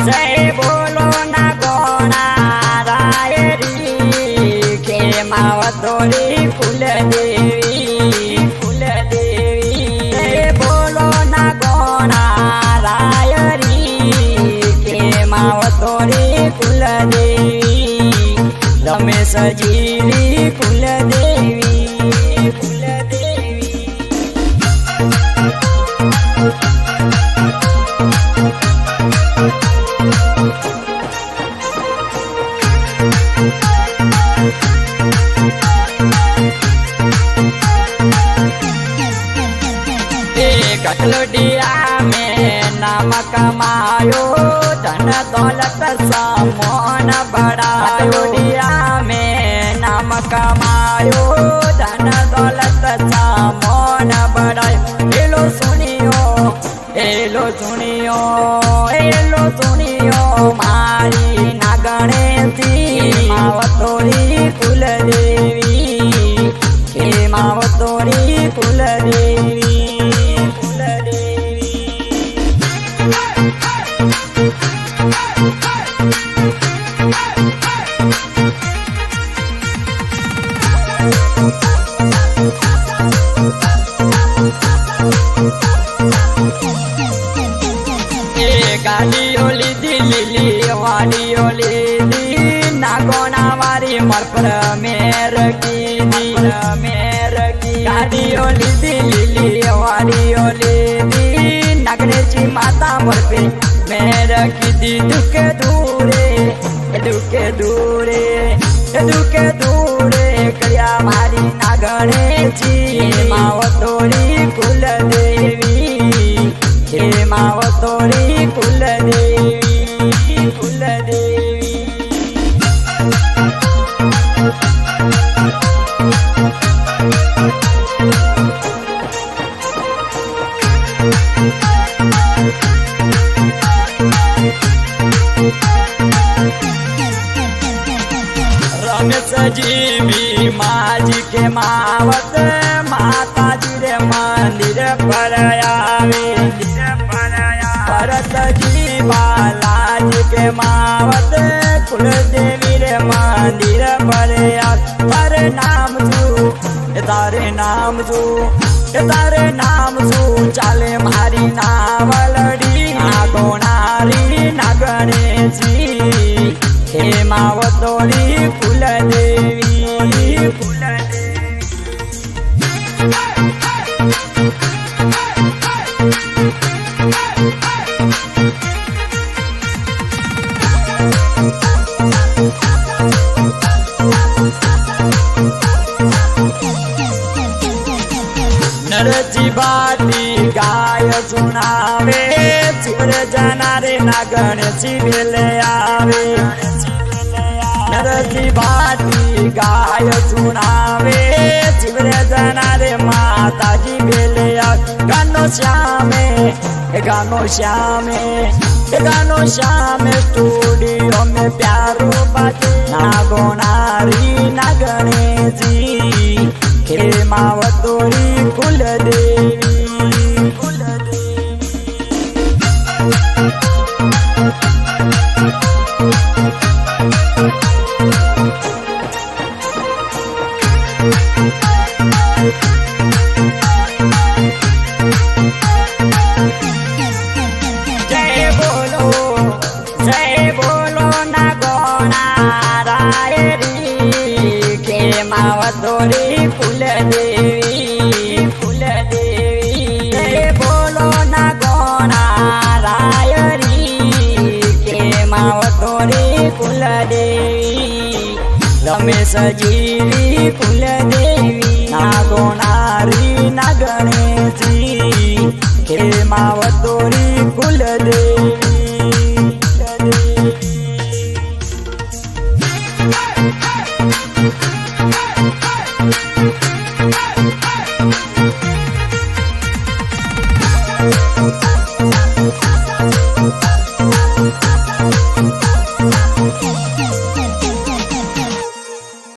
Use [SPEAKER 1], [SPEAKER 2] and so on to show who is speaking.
[SPEAKER 1] जय बोलो ना गोना रायरी के मावतोरी फूल देवी जय बोलो ना गोना रायरी के मावतोरी फूल देवी रमेश जीरी फूल देवी कटलोडिया में नाम कमायो धन दौलत समोन बढ़ायो कटलोडिया में नाम कमायो धन दौलत समोन बढ़ायो एलो सुनियो मारी नागणेशी मावतोरी कुल देवी के मावतोरी कुल देवी गाड़ियोली दिल्ली वाड़ियोली दी नागोना वारी मरपर मेर की गाड़ियोली दिल्ली वाड़ियोली दी नागनेची माता मरपे मेर की दी दुखे दूरे कया मारी नागनेची मावतोरी कुल देवी हे मावतोरी कुल देवी रमेश जी भी माजी के मावत माता जी रे मंदिर पर आवे भरत जी बालाजी के मावत कुल देवी रे मंदिर पर तारे नाम जू चाले मारी नावलड़ी नागोनारी नागणेशी हे मावतोरी फूल देवी नरजी बाटी गाय सुनावे चिर जना रे नागणेशी भेले आवे नरजी बाटी गाय सुनावे चिर जना रे माता जी भेले गानो श्यामे स्टूडियो में प्यारो बाटे नागोनारी नागणेशी हे मावतोरी कुल देवी जय बोलो ना गोना रायरी के मावतोरी फूल देवी जय बोलो ना गोना रायरी के मावतोरी फूल देवी रमेश जी फूल देवी नागोनारी नागणेशी हे मावतोरी कुल देवी